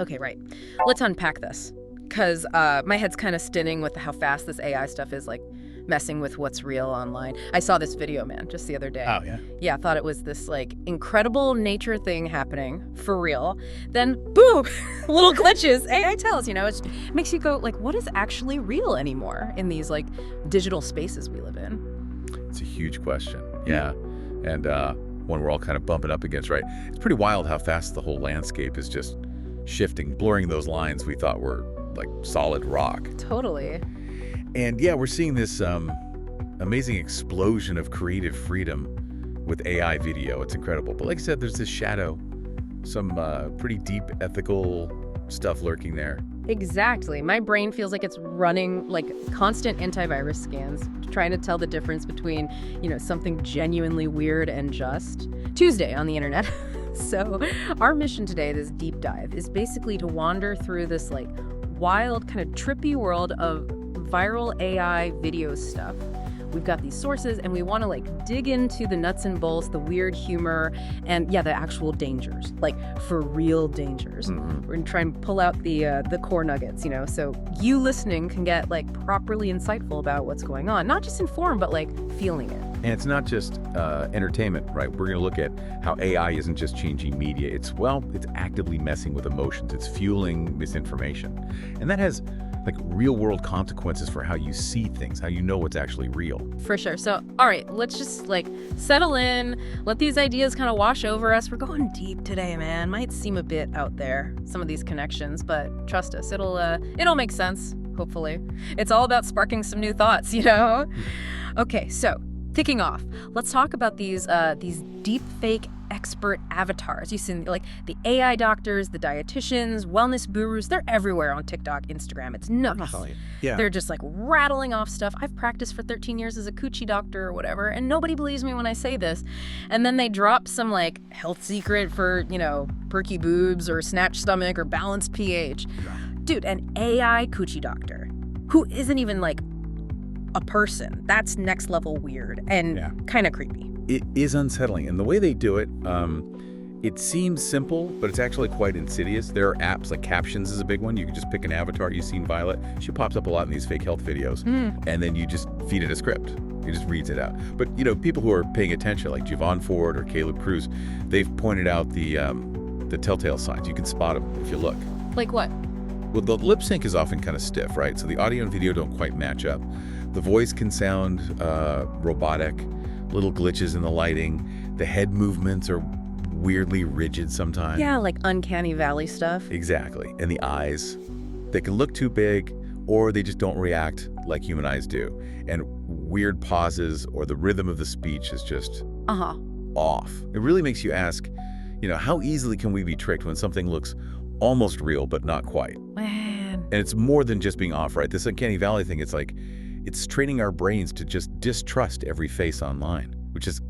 Okay, right. Let's unpack this. Because my head's kind of spinning with how fast this AI stuff is, like, messing with what's real online. I saw this video, man, just the other day. Oh, yeah? Yeah, I thought it was this, like, incredible nature thing happening, for real. Then, boom, little glitches. AI tells, it makes you go, like, what is actually real anymore in these, like, digital spaces we live in? It's a huge question. Yeah. And one we're all kind of bumping up against, right? It's pretty wild how fast the whole landscape is just shifting, blurring those lines we thought were like solid rock. Totally. And yeah, we're seeing this amazing explosion of creative freedom with AI video. It's incredible. But like I said, there's this shadow, some pretty deep ethical stuff lurking there. Exactly. My brain feels like it's running like constant antivirus scans, trying to tell the difference between, something genuinely weird and just Tuesday on the internet. So our mission today, this deep dive, is basically to wander through this like wild, kind of trippy world of viral AI video stuff. We've got these sources, and we want to like dig into the nuts and bolts, the weird humor, and yeah, the actual dangers, like for real dangers. Mm-hmm. We're gonna try and pull out the core nuggets, so you listening can get like properly insightful about what's going on, not just informed, but like feeling it. And it's not just entertainment, right? We're going to look at how AI isn't just changing media. It's actively messing with emotions. It's fueling misinformation. And that has like real world consequences for how you see things, how you know what's actually real. For sure. So, all right, let's just like settle in, let these ideas kind of wash over us. We're going deep today, man. Might seem a bit out there, some of these connections, but trust us, it'll make sense, hopefully. It's all about sparking some new thoughts, Okay, so kicking off, let's talk about these deepfake expert avatars. You've seen like the AI doctors, the dietitians, wellness gurus. They're everywhere on TikTok, Instagram. It's nuts. Yeah. They're just like rattling off stuff. I've practiced for 13 years as a coochie doctor or whatever, and nobody believes me when I say this. And then they drop some like health secret for, perky boobs or snatch stomach or balanced pH. Dude, an AI coochie doctor who isn't even like a person. That's next level weird and kind of creepy. It is unsettling. And the way they do it, it seems simple, but it's actually quite insidious. There are apps, like Captions is a big one. You can just pick an avatar. You've seen Violet. She pops up a lot in these fake health videos. And then you just feed it a script. It just reads it out. But, people who are paying attention, like Javon Ford or Caleb Cruz, they've pointed out the telltale signs. You can spot them if you look. Like what? Well, the lip sync is often kind of stiff, right? So the audio and video don't quite match up. The voice can sound robotic, little glitches in the lighting. The head movements are weirdly rigid sometimes. Yeah, like uncanny valley stuff. Exactly. And the eyes, they can look too big, or they just don't react like human eyes do. And weird pauses or the rhythm of the speech is just off. It really makes you ask, how easily can we be tricked when something looks almost real but not quite? Man. And it's more than just being off, right? This uncanny valley thing, it's like, it's training our brains to just distrust every face online, which is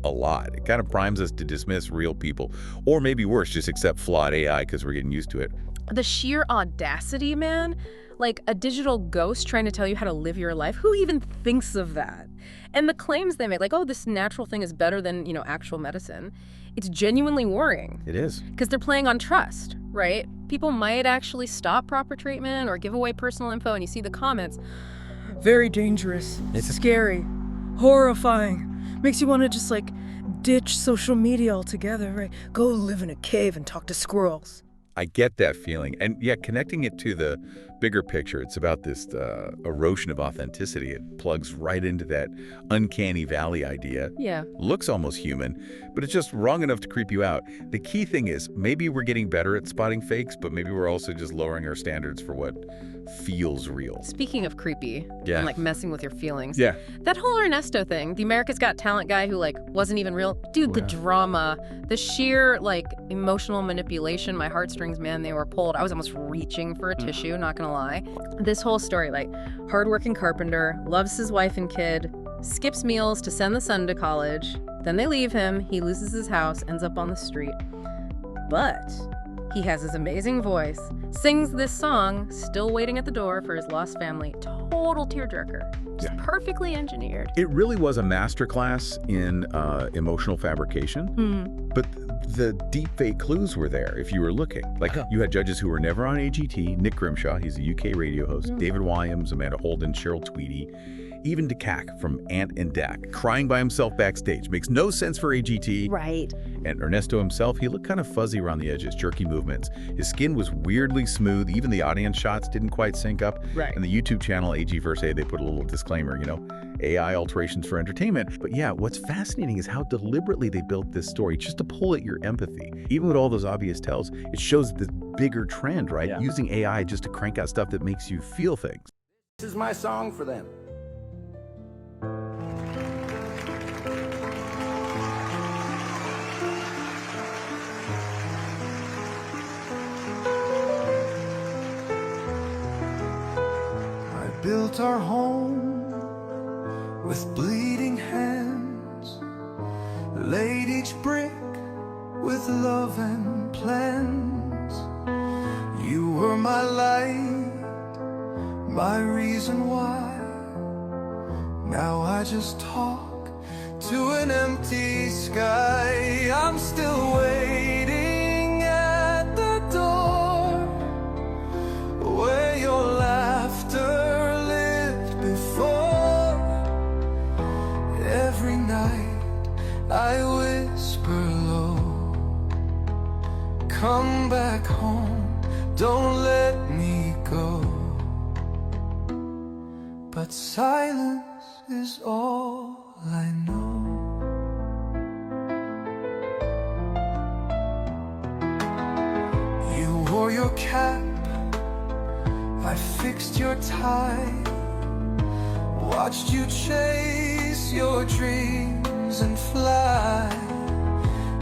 a lot. It kind of primes us to dismiss real people, or maybe worse, just accept flawed AI because we're getting used to it. The sheer audacity, man. Like a digital ghost trying to tell you how to live your life. Who even thinks of that? And the claims they make, like, oh, this natural thing is better than, actual medicine. It's genuinely worrying. It is. Because they're playing on trust, right? People might actually stop proper treatment or give away personal info, and you see the comments. Very dangerous. It's scary. Horrifying. Makes you want to just, like, ditch social media altogether, right? Go live in a cave and talk to squirrels. I get that feeling. And yeah, connecting it to the bigger picture, it's about this erosion of authenticity. It plugs right into that uncanny valley idea. Yeah. Looks almost human, but it's just wrong enough to creep you out. The key thing is maybe we're getting better at spotting fakes, but maybe we're also just lowering our standards for what feels real. Speaking of creepy Yeah. and like messing with your feelings. Yeah. That whole Ernesto thing, the America's Got Talent guy who like wasn't even real. Dude, the drama, the sheer like emotional manipulation, my heartstrings, man, they were pulled. I was almost reaching for a tissue, not gonna lie. This whole story, like hardworking carpenter, loves his wife and kid, skips meals to send the son to college. Then they leave him, he loses his house, ends up on the street. But he has his amazing voice, sings this song, Still Waiting at the Door for his lost family. Total tearjerker. Just perfectly engineered. It really was a masterclass in emotional fabrication, but the deepfake clues were there if you were looking. Like, you had judges who were never on AGT, Nick Grimshaw, he's a UK radio host, David Williams, Amanda Holden, Cheryl Tweedy, even DeCac from Ant and Dec, crying by himself backstage. Makes no sense for AGT. Right. And Ernesto himself, he looked kind of fuzzy around the edges, jerky movements. His skin was weirdly smooth. Even the audience shots didn't quite sync up. Right. And the YouTube channel, AG Verse A, they put a little disclaimer, AI alterations for entertainment. But yeah, what's fascinating is how deliberately they built this story just to pull at your empathy. Even with all those obvious tells, it shows the bigger trend, right? Yeah. Using AI just to crank out stuff that makes you feel things. This is my song for them. I built our home with bleeding hands, laid each brick with love and plans. You were my light, my reason why. Now I just talk to an empty sky. I'm still waiting at the door where your laughter lived before. Every night I whisper low, come back home, don't let me go. But silence is all I know. You wore your cap, I fixed your tie, watched you chase your dreams and fly.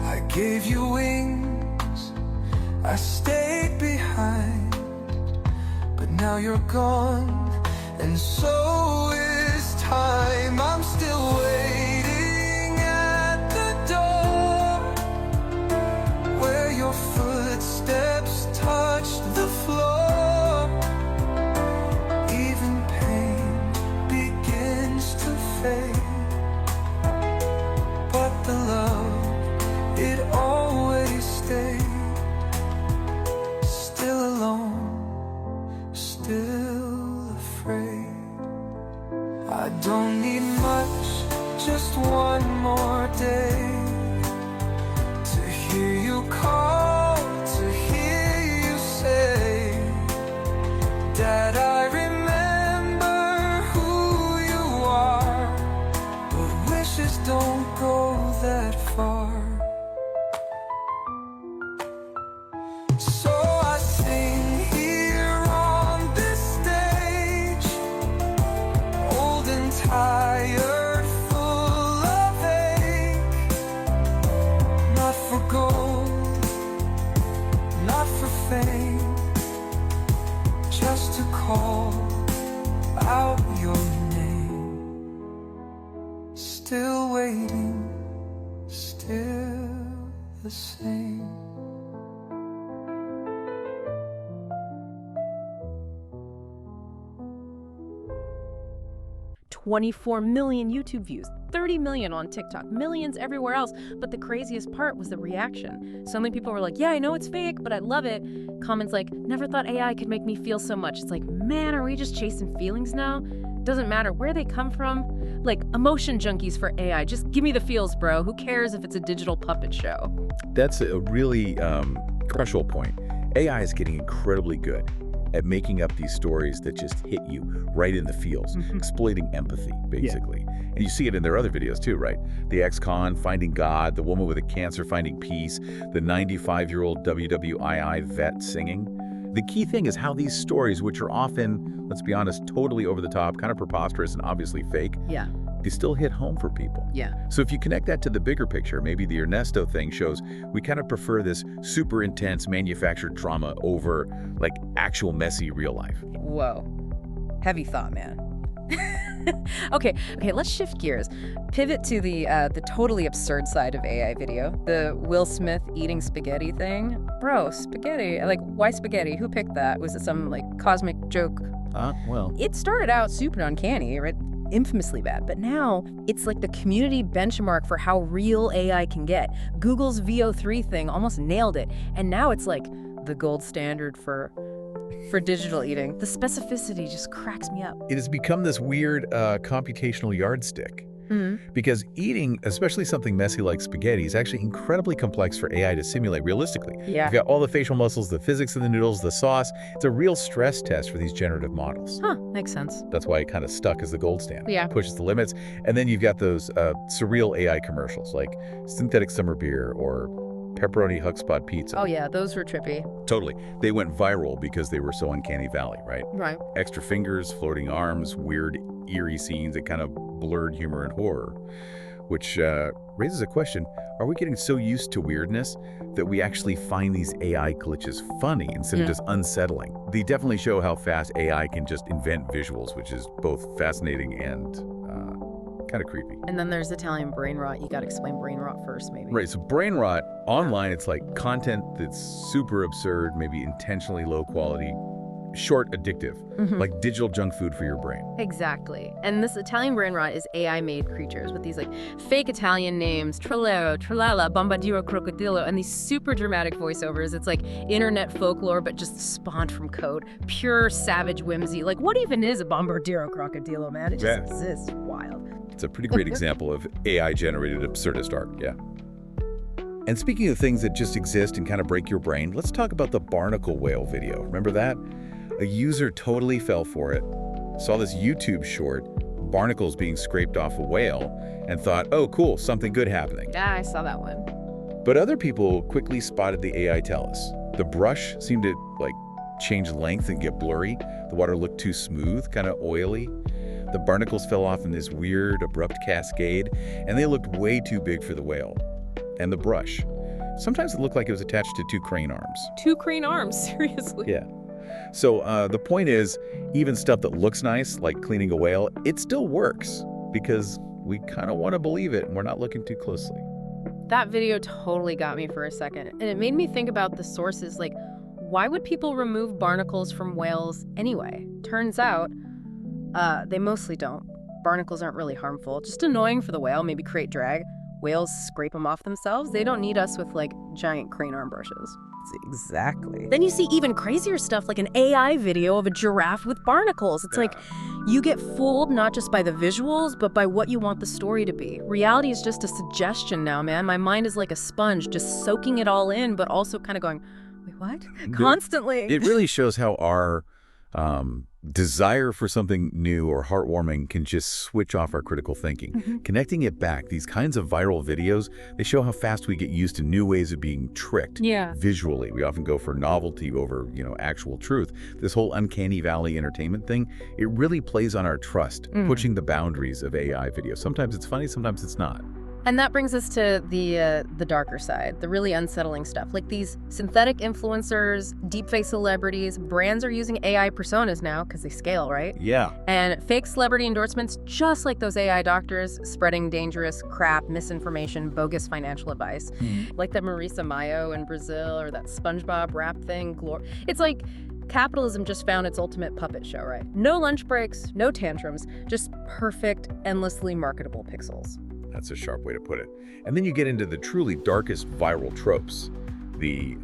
I gave you wings, I stayed behind, but now you're gone, and so is time. I'm still waiting at the door where your footsteps touched the floor. Even pain begins to fade, but the love, it always stayed. Still alone, still afraid. I don't need much, just one more day to hear you call, to hear you say, Dad, I remember who you are, but wishes don't go that far. So I sing here on this stage, old and tired, full of ache. Not for gold, not for fame, just to call out your name. Still waiting, still the same. 24 million YouTube views, 30 million on TikTok, millions everywhere else. But the craziest part was the reaction. So many people were like, yeah, I know it's fake, but I love it. Comments like, never thought AI could make me feel so much. It's like, man, are we just chasing feelings now? Doesn't matter where they come from. Like, emotion junkies for AI. Just give me the feels, bro. Who cares if it's a digital puppet show? That's a really crucial point. AI is getting incredibly good at making up these stories that just hit you right in the feels, exploiting empathy, basically. Yeah. And you see it in their other videos too, right? The ex-con finding God, the woman with a cancer finding peace, the 95-year-old WWII vet singing. The key thing is how these stories, which are often, let's be honest, totally over the top, kind of preposterous and obviously fake, they still hit home for people. Yeah. So if you connect that to the bigger picture, maybe the Ernesto thing shows we kind of prefer this super intense manufactured drama over like actual messy real life. Whoa. Heavy thought, man. Okay, let's shift gears. Pivot to the totally absurd side of AI video. The Will Smith eating spaghetti thing. Bro, spaghetti. Like, why spaghetti? Who picked that? Was it some like cosmic joke? Well. It started out super uncanny, right? infamously bad. But now it's like the community benchmark for how real AI can get. Google's VO3 thing almost nailed it. And now it's like the gold standard for digital eating. The specificity just cracks me up. It has become this weird computational yardstick. Because eating, especially something messy like spaghetti, is actually incredibly complex for AI to simulate realistically. Yeah. You've got all the facial muscles, the physics of the noodles, the sauce. It's a real stress test for these generative models. Huh, makes sense. That's why it kind of stuck as the gold standard. Yeah. It pushes the limits. And then you've got those Surreal AI commercials like synthetic summer beer or Pepperoni Hug Spot pizza. Oh yeah, those were trippy. Totally. They went viral because they were so uncanny valley, right? Right. Extra fingers, floating arms, weird, eerie scenes that kind of blurred humor and horror, which raises a question. Are we getting so used to weirdness that we actually find these AI glitches funny instead of just unsettling? They definitely show how fast AI can just invent visuals, which is both fascinating and kind of creepy. And then there's Italian brain rot. You got to explain brain rot first, maybe. Right, so brain rot, online, it's like content that's super absurd, maybe intentionally low quality, short, addictive, like digital junk food for your brain. Exactly. And this Italian brain rot is AI-made creatures with these like fake Italian names, Trolero, Trolala, Bombadillo, Crocodillo, and these super dramatic voiceovers. It's like internet folklore, but just spawned from code. Pure savage whimsy. Like, what even is a Bombardiro Crocodillo, man? It just exists. Wild. It's a pretty great example of AI-generated absurdist art, yeah. And speaking of things that just exist and kind of break your brain, let's talk about the barnacle whale video. Remember that? A user totally fell for it, saw this YouTube short, barnacles being scraped off a whale, and thought, oh, cool, something good happening. Yeah, I saw that one. But other people quickly spotted the AI talus. The brush seemed to, like, change length and get blurry. The water looked too smooth, kind of oily. The barnacles fell off in this weird, abrupt cascade, and they looked way too big for the whale. And the brush. Sometimes it looked like it was attached to two crane arms. Two crane arms, seriously. Yeah. So the point is, even stuff that looks nice, like cleaning a whale, it still works because we kind of want to believe it and we're not looking too closely. That video totally got me for a second. And it made me think about the sources. Like, why would people remove barnacles from whales anyway? Turns out, they mostly don't. Barnacles aren't really harmful. Just annoying for the whale, maybe create drag. Whales scrape them off themselves. They don't need us with, like, giant crane arm brushes. Exactly. Then you see even crazier stuff like an AI video of a giraffe with barnacles. It's like you get fooled not just by the visuals, but by what you want the story to be. Reality is just a suggestion now, man. My mind is like a sponge, just soaking it all in, but also kind of going, wait, what? Constantly. It really shows how our desire for something new or heartwarming can just switch off our critical thinking. Connecting it back, these kinds of viral videos, they show how fast we get used to new ways of being tricked visually. We often go for novelty over, actual truth. This whole uncanny valley entertainment thing, it really plays on our trust, pushing the boundaries of AI video. Sometimes it's funny, sometimes it's not. And that brings us to the darker side, the really unsettling stuff. Like these synthetic influencers, deepfake celebrities, brands are using AI personas now because they scale, right? Yeah. And fake celebrity endorsements, just like those AI doctors, spreading dangerous crap, misinformation, bogus financial advice. Like that Marisa Mayo in Brazil or that SpongeBob rap thing. It's like capitalism just found its ultimate puppet show, right? No lunch breaks, no tantrums, just perfect, endlessly marketable pixels. That's a sharp way to put it. And then you get into the truly darkest viral tropes, the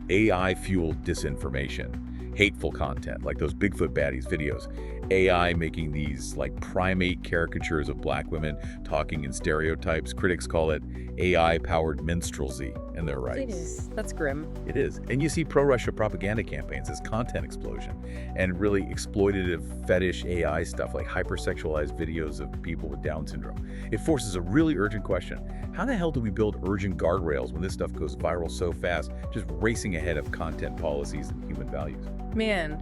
AI-fueled disinformation, hateful content, like those Bigfoot baddies videos, AI making these like primate caricatures of black women talking in stereotypes. Critics call it AI-powered minstrelsy, and they're right. It is. That's grim. It is. And you see pro-Russia propaganda campaigns as content explosion and really exploitative fetish AI stuff like hypersexualized videos of people with Down syndrome. It forces a really urgent question. How the hell do we build urgent guardrails when this stuff goes viral so fast, just racing ahead of content policies and human values? Man,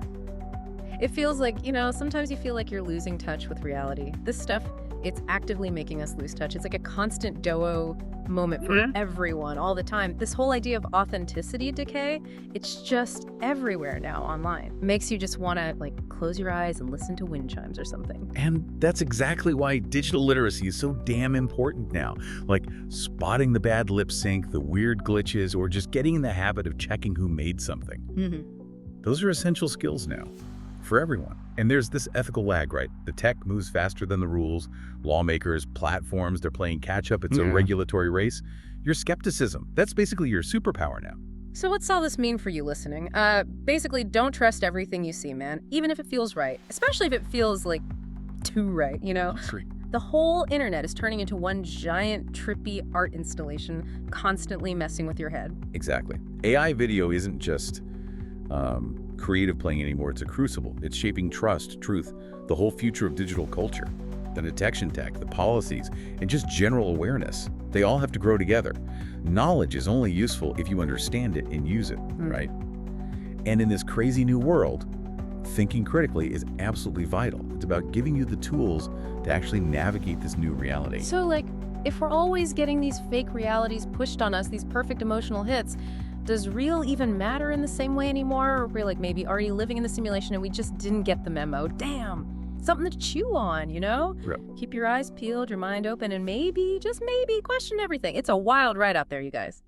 it feels like, sometimes you feel like you're losing touch with reality. This stuff, it's actively making us lose touch. It's like a constant dough moment for everyone all the time. This whole idea of authenticity decay, it's just everywhere now online. Makes you just want to close your eyes and listen to wind chimes or something. And that's exactly why digital literacy is so damn important now. Like spotting the bad lip sync, the weird glitches, or just getting in the habit of checking who made something. Those are essential skills now. for everyone. And there's this ethical lag, right? The tech moves faster than the rules. Lawmakers, platforms, they're playing catch-up. It's a regulatory race. Your skepticism, that's basically your superpower now. So what's all this mean for you listening? Basically, don't trust everything you see, man, even if it feels right. Especially if it feels, like, too right, you know? That's right. The whole internet is turning into one giant, trippy art installation, constantly messing with your head. Exactly. AI video isn't just creative playing anymore. It's a crucible. It's shaping trust, truth, the whole future of digital culture. The detection tech, the policies, and just general awareness. They all have to grow together. Knowledge is only useful if you understand it and use it, right? And in this crazy new world, thinking critically is absolutely vital. It's about giving you the tools to actually navigate this new reality. So, like, if we're always getting these fake realities pushed on us, these perfect emotional hits, does real even matter in the same way anymore? Or we're, like, maybe already living in the simulation and we just didn't get the memo? Damn. Something to chew on, you know? Yep. Keep your eyes peeled, your mind open, and maybe, just maybe, question everything. It's a wild ride out there, you guys.